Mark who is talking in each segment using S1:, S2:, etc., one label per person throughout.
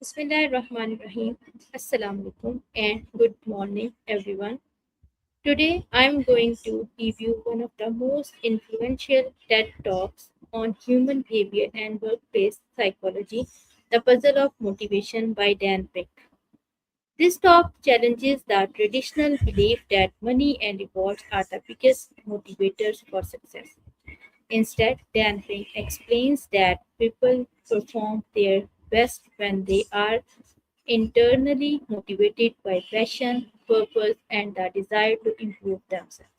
S1: Bismillahirrahmanirrahim. Assalamu alaikum and good morning, everyone. Today, I'm going to give you one of the most influential TED Talks on human behavior and workplace psychology, The Puzzle of Motivation by Dan Pick. This talk challenges the traditional belief that money and rewards are the biggest motivators for success. Instead, Dan Pink explains that people perform their best when they are internally motivated by passion, purpose, and the desire to improve themselves.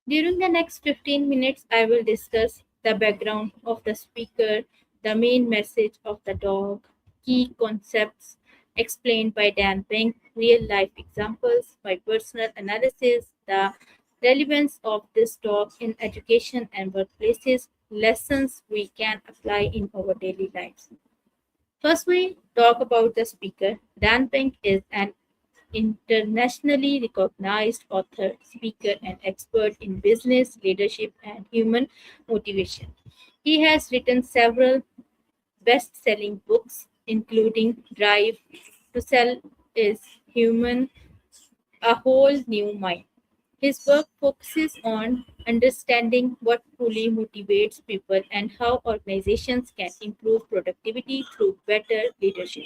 S1: During the next 15 minutes, I will discuss the background of the speaker, the main message of the dog, key concepts explained by Dan Pink, real life examples, my personal analysis, the relevance of this talk in education and workplaces, lessons we can apply in our daily lives. First, we talk about the speaker. Dan Pink is an internationally recognized author, speaker, and expert in business, leadership, and human motivation. He has written several best selling books, including Drive to Sell is Human, A Whole New Mind. His work focuses on understanding what truly motivates people and how organizations can improve productivity through better leadership.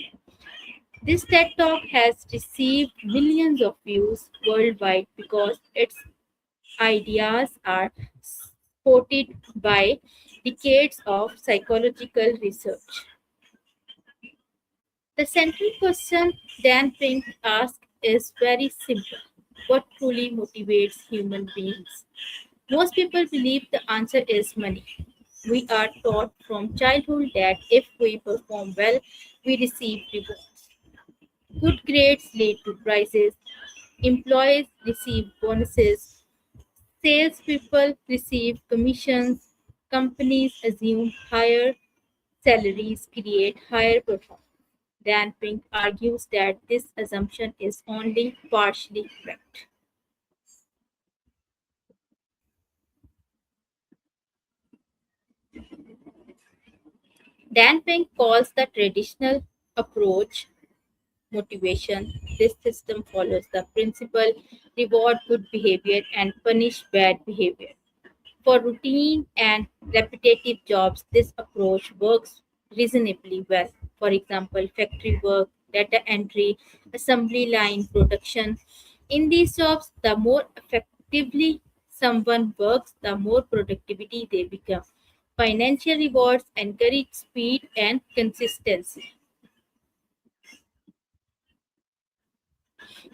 S1: This TED Talk has received millions of views worldwide because its ideas are supported by decades of psychological research. The central question Dan Pink asks is very simple. What truly motivates human beings? Most people believe the answer is money. We are taught from childhood that if we perform well, we receive rewards. Good grades lead to prizes, employees receive bonuses, salespeople receive commissions, companies assume higher salaries create higher performance. Dan Pink argues that this assumption is only partially correct. Dan Pink calls the traditional approach motivation. This system follows the principle reward good behavior and punish bad behavior. For routine and repetitive jobs, this approach works reasonably well. For example, factory work, data entry, assembly line production. In these jobs, the more effectively someone works, the more productivity they become. Financial rewards encourage speed and consistency.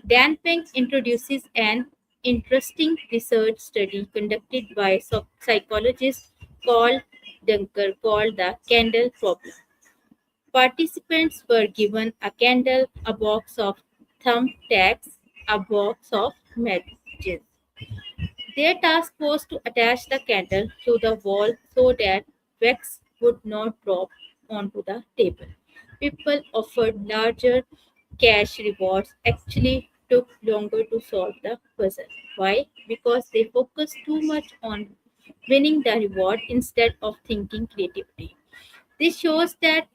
S1: Dan Pink introduces an interesting research study conducted by psychologist Carl Dunker called the candle problem. Participants were given a candle, a box of thumbtacks, a box of matches. Their task was to attach the candle to the wall so that wax would not drop onto the table. People offered larger cash rewards actually took longer to solve the puzzle. Why? Because they focused too much on winning the reward instead of thinking creatively. This shows that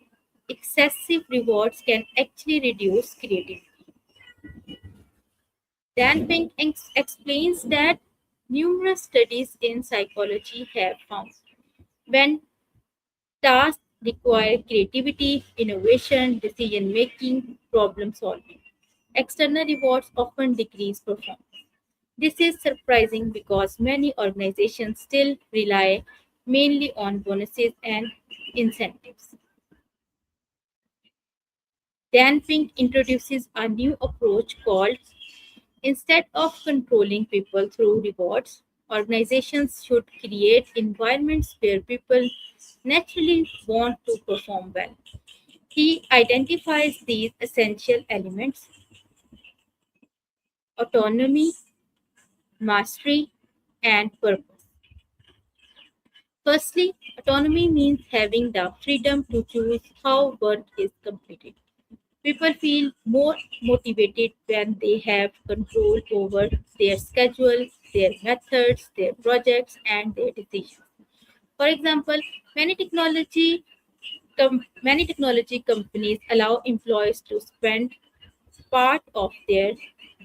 S1: excessive rewards can actually reduce creativity. Dan Pink explains that numerous studies in psychology have found when tasks require creativity, innovation, decision making, problem solving, external rewards often decrease performance. This is surprising because many organizations still rely mainly on bonuses and incentives. Dan Pink introduces a new approach called instead of controlling people through rewards, organizations should create environments where people naturally want to perform well. He identifies these essential elements autonomy, mastery, and purpose. Firstly, autonomy means having the freedom to choose how work is completed. People feel more motivated when they have control over their schedule, their methods, their projects, and their decisions. For example, many many technology companies allow employees to spend part of their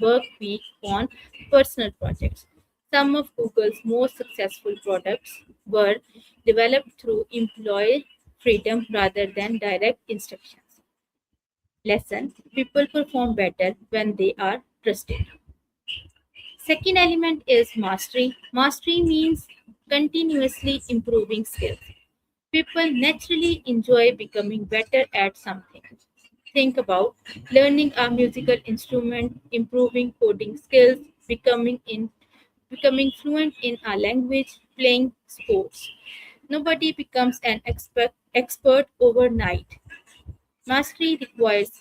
S1: work week on personal projects. Some of Google's most successful products were developed through employee freedom rather than direct instructions. Lesson: people perform better when they are trusted. Second element is mastery. Mastery means continuously improving skills. People naturally enjoy becoming better at something. Think about learning a musical instrument, improving coding skills, becoming fluent in a language, playing sports. Nobody becomes an expert overnight. Mastery requires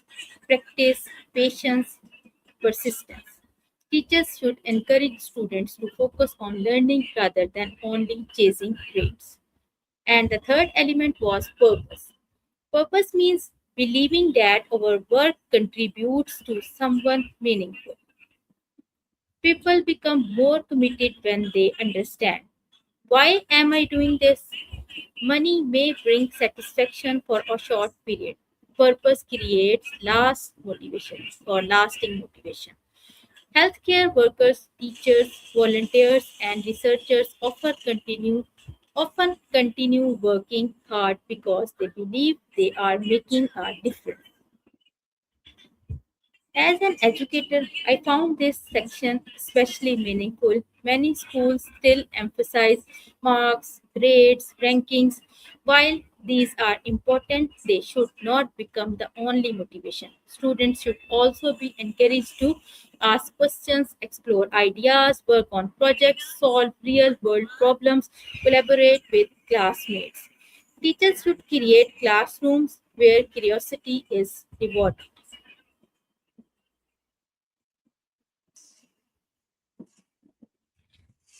S1: practice, patience, persistence. Teachers should encourage students to focus on learning rather than only chasing grades. And the third element was purpose. Purpose means believing that our work contributes to someone meaningful. People become more committed when they understand. Why am I doing this? Money may bring satisfaction for a short period. Purpose creates lasting motivation. Healthcare workers, teachers, volunteers, and researchers often continue working hard because they believe they are making a difference. As an educator, I found this section especially meaningful. Many schools still emphasize marks, grades, rankings. While these are important, they should not become the only motivation. Students should also be encouraged to ask questions, explore ideas, work on projects, solve real world problems, collaborate with classmates. Teachers should create classrooms where curiosity is rewarded.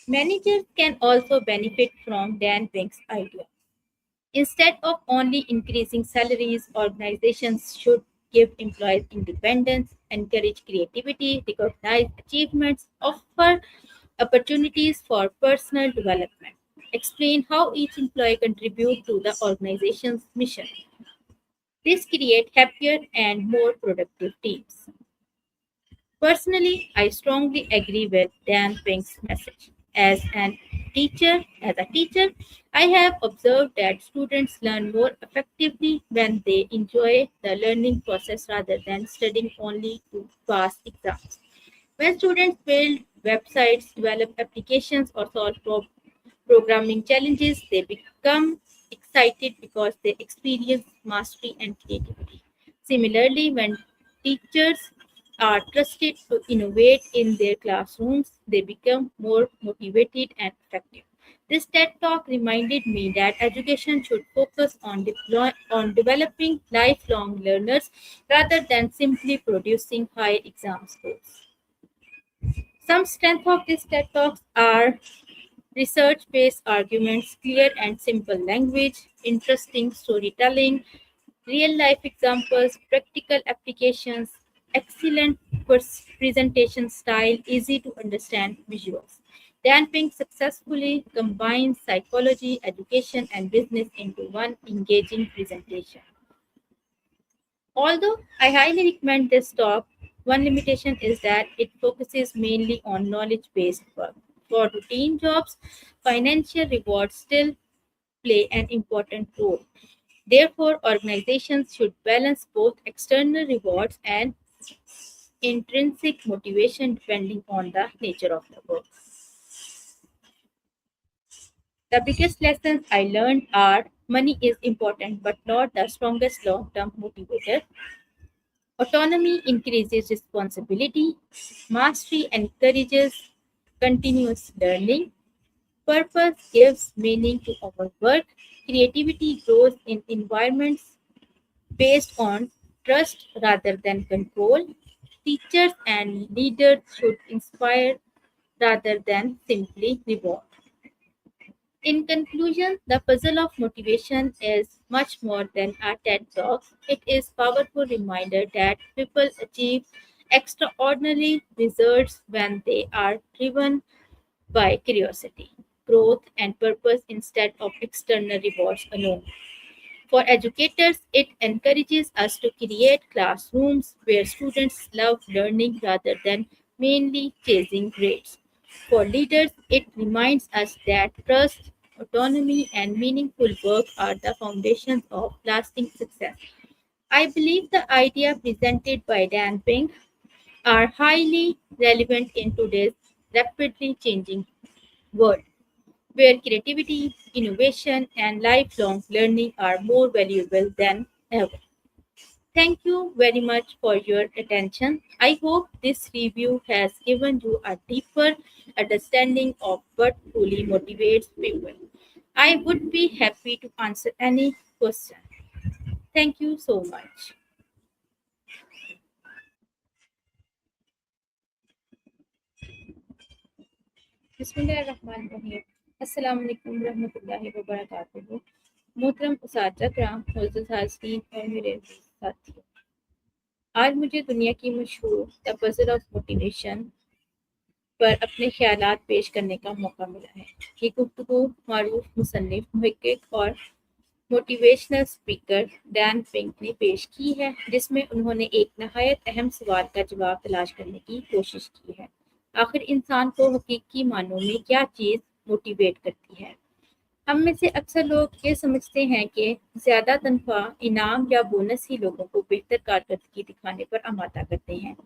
S1: Managers can also benefit from Dan Pink's idea. Instead of only increasing salaries, organizations should give employees independence, encourage creativity, recognize achievements, offer opportunities for personal development. Explain how each employee contributes to the organization's mission. This creates happier and more productive teams. Personally, I strongly agree with Dan Pink's message. As a teacher, I have observed that students learn more effectively when they enjoy the learning process rather than studying only to pass exams. When students build websites, develop applications, or solve programming challenges, they become excited because they experience mastery and creativity. Similarly, when teachers are trusted to innovate in their classrooms, they become more motivated and effective. This TED Talk reminded me that education should focus on developing lifelong learners rather than simply producing high exam scores. Some strength of these TED Talks are research based arguments, clear and simple language, interesting storytelling, real life examples, practical applications, excellent presentation style, easy to understand visuals. Dan Pink successfully combines psychology, education, and business into one engaging presentation. Although I highly recommend this talk, one limitation is that it focuses mainly on knowledge based work. For routine jobs, financial rewards still play an important role. Therefore, organizations should balance both external rewards and intrinsic motivation depending on the nature of the work. The biggest lessons I learned are money is important but not the strongest long term motivator. Autonomy increases responsibility. Mastery encourages continuous learning. Purpose gives meaning to our work. Creativity grows in environments based on trust rather than control. Teachers and leaders should inspire rather than simply reward. In conclusion, the puzzle of motivation is much more than a TED Talk. It is a powerful reminder that people achieve extraordinary results when they are driven by curiosity. growth, and purpose instead of external rewards alone. For educators, it encourages us to create classrooms where students love learning rather than mainly chasing grades. For leaders, it reminds us that trust, autonomy, and meaningful work are the foundations of lasting success. I believe the idea presented by Dan Pink are highly relevant in today's rapidly changing world, where creativity, innovation, and lifelong learning are more valuable than ever. Thank you very much for your attention. I hope this review has given you a deeper understanding of what truly motivates people. I would be happy to answer any question. Thank you so much. बिस्मिल्लाहिर्रहमानिर्रहीम। अस्सलाम वालेकुम रहमतुल्लाहि व बरकातुहू। मोहतरम उसाचा कराम, मोअज़्ज़ज़ हाज़रीन और मेरे साथियों, आज मुझे दुनिया की मशहूर द पज़ल ऑफ मोटिवेशन पर अपने ख़यालात पेश करने का मौका मिला है। ये गुफ्तगू मारूफ मुसन्निफ़, मुहक़्क़िक़ और मोटिवेशनल स्पीकर डैन पिंक ने पेश की है, जिसमें उन्होंने एक नहायत अहम सवाल का जवाब तलाश करने की कोशिश की है। आखिर इंसान को हकीकी मानों में क्या चीज़ मोटिवेट करती है? हम में से अक्सर लोग ये समझते हैं कि ज़्यादा तनख्वाह, इनाम या बोनस ही लोगों को बेहतर कारकर्दगी दिखाने पर आमादा करते हैं।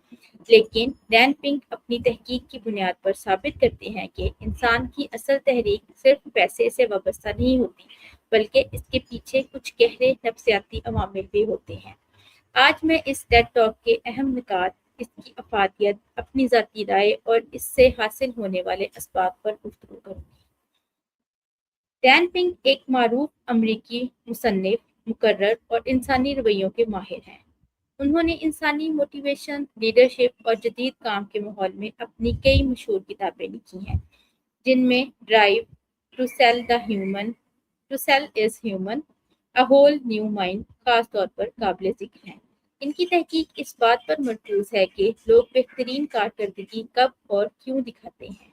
S1: लेकिन डैन पिंक अपनी तहकीक की बुनियाद पर साबित करते हैं कि इंसान की असल तहरीक सिर्फ पैसे से वाबस्ता नहीं होती, बल्कि इसके पीछे कुछ गहरे नफ्सियाती अवामिल भी होते हैं। आज मैं इस टेड टॉक के अहम निकात, इसकी अफादियत, अपनी ज़ाती राय और इससे हासिल होने वाले असबाब पर गुफ्तगू करूँगी। डैन पिंक एक मारूफ अमरीकी मुसन्निफ, मुकर्रर और इंसानी रवैयों के माहिर हैं। उन्होंने इंसानी मोटिवेशन, लीडरशिप और जदीद काम के माहौल में अपनी कई मशहूर किताबें लिखी हैं, जिनमें drive, to sell the human, to sell is human, a whole new mind खास तौर पर काबिल जिक्र हैं। इनकी तहकीक इस बात पर मरकूज है कि लोग बेहतरीन कारकर्दगी कब और क्यों दिखाते हैं।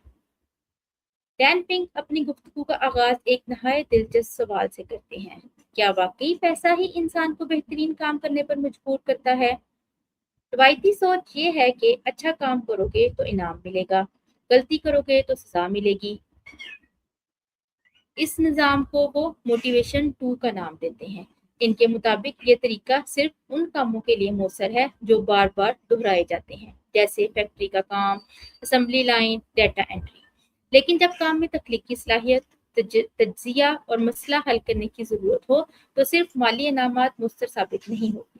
S1: डैन पिंक अपनी गुफ्तगू का आगाज एक नहायत दिलचस्प सवाल से करते हैं। क्या वाकई पैसा ही इंसान को बेहतरीन काम करने पर मजबूर करता है? रवायती सोच ये है कि अच्छा काम करोगे तो इनाम मिलेगा, गलती करोगे तो सजा मिलेगी। इस निज़ाम को वो मोटिवेशन 2 का नाम देते हैं। इनके मुताबिक ये तरीका सिर्फ उन कामों के लिए मौसर है जो बार बार दोहराए जाते हैं, जैसे फैक्ट्री का काम, असेंबली लाइन, डाटा एंट्री। लेकिन जब काम में तख्लीकी सलाहियत, तज्जिया और मसला हल करने की ज़रूरत हो, तो सिर्फ माली इनामात मुस्तर साबित नहीं होते।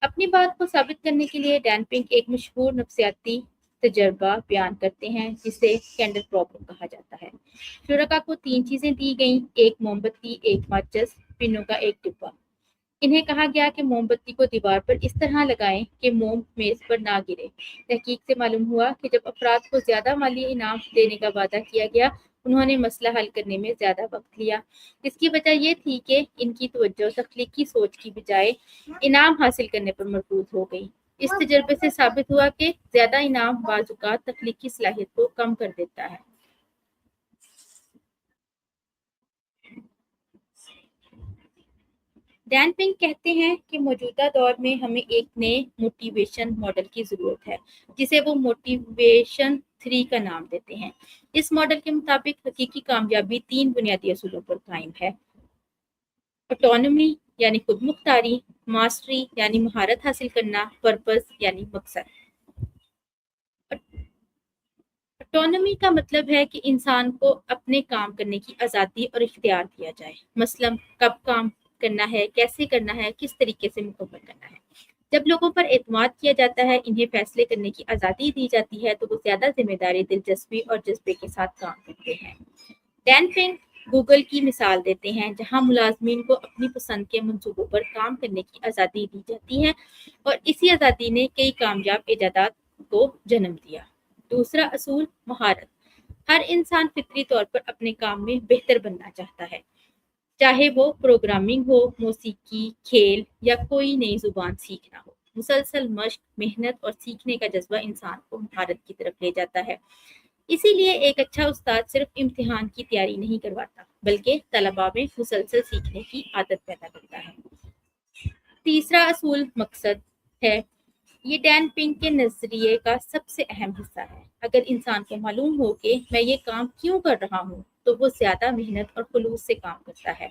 S1: अपनी बात को साबित करने के लिए डैन पिंक एक मशहूर नफ्सियाती तजर्बा बयान करते हैं, जिसे कैंडल प्रॉब्लम कहा जाता है। शुरका को 3 चीज़ें दी गईं, एक मोमबत्ती, एक माचिस, पिनों का एक डिब्बा। इन्हें कहा गया कि मोमबत्ती को दीवार पर इस तरह लगाएं कि मोम मेज पर ना गिरे। तहकीक से मालूम हुआ कि जब अफराद को ज़्यादा माली इनाम देने का वादा किया गया, उन्होंने मसला हल करने में ज़्यादा वक्त लिया। इसकी वजह यह थी कि इनकी तवज्जो तख्लीकी सोच की बजाय इनाम हासिल करने पर मरकूज हो गई। इस तजर्बे से साबित हुआ कि ज़्यादा इनाम बाज़ औक़ात तख्लीकी सलाहियत को कम कर देता है। डैन पिंक कहते हैं कि मौजूदा दौर में हमें एक नए मोटिवेशन मॉडल की ज़रूरत है, जिसे वो मोटिवेशन 3 का नाम देते हैं। इस मॉडल के मुताबिक हकीकी कामयाबी 3 बुनियादी असूलों पर कायम है। ऑटोनॉमी यानी खुद मुख्तारी, मास्टरी यानी महारत हासिल करना, पर्पस यानी मकसद। ऑटोनॉमी का मतलब है कि इंसान को अपने काम करने की आज़ादी और इख्तियार दिया जाए, मसलन कब काम करना है, कैसे करना है, किस तरीके से मुकम्मल करना है। जब लोगों पर एतमाद किया जाता है, इन्हें फैसले करने की आज़ादी दी जाती है, तो वो ज़्यादा जिम्मेदारी, दिलचस्पी और जज्बे के साथ काम करते हैं। डैन पिंक गूगल की मिसाल देते हैं, जहां मुलाजमीन को अपनी पसंद के मंसूबों पर काम करने की आज़ादी दी जाती है और इसी आज़ादी ने कई कामयाब इजादात को जन्म दिया। दूसरा असूल, महारत। हर इंसान फितरी तौर पर अपने काम में बेहतर बनना चाहता है, चाहे वो प्रोग्रामिंग हो, मौसीकी, खेल या कोई नई जुबान सीखना हो। मुसलसल मशक, मेहनत और सीखने का जज्बा इंसान को महारत की तरफ ले जाता है। اسی لیے ایک اچھا استاد صرف امتحان کی تیاری نہیں کرواتا بلکہ طلباء میں مسلسل سیکھنے کی عادت پیدا کرتا ہے۔ تیسرا اصول مقصد ہے۔ یہ ڈین پنک کے نظریے کا سب سے اہم حصہ ہے۔ اگر انسان کو معلوم ہو کہ میں یہ کام کیوں کر رہا ہوں تو وہ زیادہ محنت اور خلوص سے کام کرتا ہے۔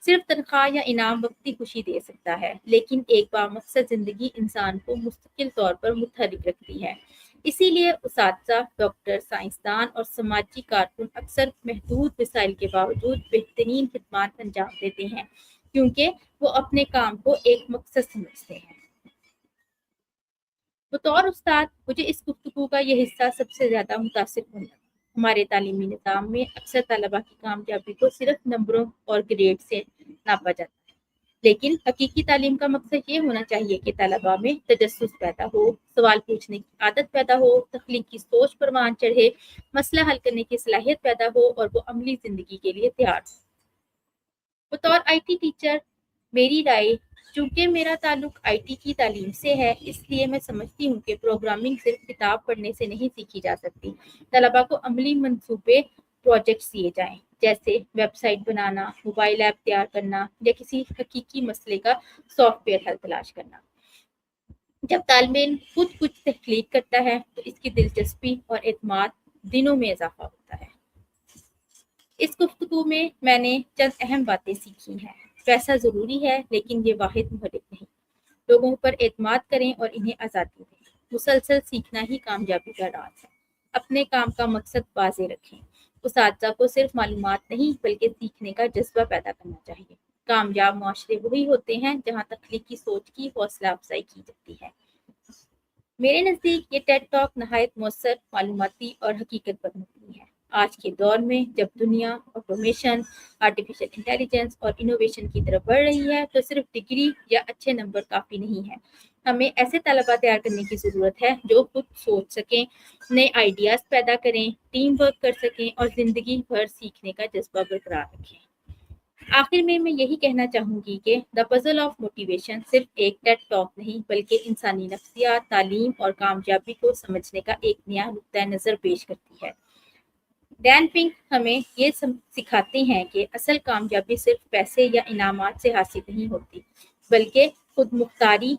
S1: صرف تنخواہ یا انعام وقتی خوشی دے سکتا ہے، لیکن ایک بامقصد زندگی انسان کو مستقل طور پر متحرک رکھتی ہے۔ اسی لیے اساتذہ، ڈاکٹر، سائنسدان اور سماجی کارکن اکثر محدود وسائل کے باوجود بہترین خدمات انجام دیتے ہیں، کیونکہ وہ اپنے کام کو ایک مقصد سمجھتے ہیں۔ بطور استاد مجھے اس گفتگو کا یہ حصہ سب سے زیادہ متاثر کن لگا۔ ہمارے تعلیمی نظام میں اکثر طلباء کی کامیابی کو صرف نمبروں اور گریڈ سے ناپا جاتا ہے، لیکن حقیقی تعلیم کا مقصد یہ ہونا چاہیے کہ طلباء میں تجسس پیدا ہو، سوال پوچھنے کی عادت پیدا ہو، تخلیقی سوچ پروان چڑھے، مسئلہ حل کرنے کی صلاحیت پیدا ہو اور وہ عملی زندگی کے لیے تیار ہو۔ بطور آئی ٹی ٹیچر میری رائے، چونکہ میرا تعلق آئی ٹی کی تعلیم سے ہے، اس لیے میں سمجھتی ہوں کہ پروگرامنگ صرف کتاب پڑھنے سے نہیں سیکھی جا سکتی۔ طلباء کو عملی منصوبے پروجیکٹس دیے جائیں، جیسے ویب سائٹ بنانا، موبائل ایپ تیار کرنا یا کسی حقیقی مسئلے کا سافٹ ویئر حل تلاش کرنا۔ جب طالب علم خود کچھ تخلیق کرتا ہے تو اس کی دلچسپی اور اعتماد دنوں میں اضافہ ہوتا ہے۔ اس گفتگو میں نے چند اہم باتیں سیکھی ہیں۔ پیسہ ضروری ہے، لیکن یہ واحد محرک نہیں۔ لوگوں پر اعتماد کریں اور انہیں آزادی دیں۔ مسلسل سیکھنا ہی کامیابی کا راز ہے۔ اپنے کام کا مقصد واضح رکھیں۔ اساتذہ کو صرف معلومات نہیں بلکہ سیکھنے کا جذبہ پیدا کرنا چاہیے۔ کامیاب معاشرے وہی ہوتے ہیں جہاں تخلیقی سوچ کی حوصلہ افزائی کی جاتی ہے۔ میرے نزدیک یہ ٹیڈ ٹاک نہایت مؤثر، معلوماتی اور حقیقت پر مبنی ہے۔ آج کے دور میں جب دنیا آٹومیشن، آرٹیفیشل انٹیلیجنس اور انوویشن کی طرف بڑھ رہی ہے تو صرف ڈگری یا اچھے نمبر کافی نہیں ہے۔ ہمیں ایسے طلباء تیار کرنے کی ضرورت ہے جو خود سوچ سکیں، نئے آئیڈیاز پیدا کریں، ٹیم ورک کر سکیں اور زندگی بھر سیکھنے کا جذبہ برقرار رکھیں۔ آخر میں یہی کہنا چاہوں گی کہ دا پزل آف موٹیویشن صرف ایک ٹیڈ ٹاک نہیں بلکہ انسانی نفسیات، تعلیم اور کامیابی کو سمجھنے کا ایک نیا نقطۂ نظر پیش کرتی ہے۔ ڈین پنک ہمیں یہ سکھاتے ہیں کہ اصل کامیابی صرف پیسے یا انعامات سے حاصل نہیں ہوتی، بلکہ خود مختاری،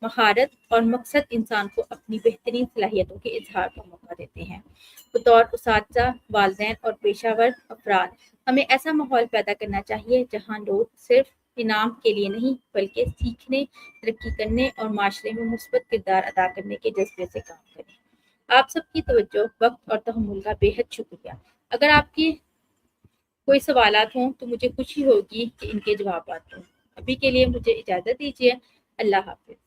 S1: مہارت اور مقصد انسان کو اپنی بہترین صلاحیتوں کے اظہار کا موقع دیتے ہیں۔ بطور اساتذہ، والدین اور پیشہ ور افراد ہمیں ایسا ماحول پیدا کرنا چاہیے جہاں لوگ صرف انعام کے لیے نہیں بلکہ سیکھنے، ترقی کرنے اور معاشرے میں مثبت کردار ادا کرنے کے جذبے سے کام کریں۔ آپ سب کی توجہ، وقت اور تحمل کا بے حد شکریہ۔ اگر آپ کی کوئی سوالات ہوں تو مجھے خوشی ہوگی کہ ان کے جوابات دوں۔ ابھی کے لیے مجھے اجازت دیجیے۔ اللہ حافظ۔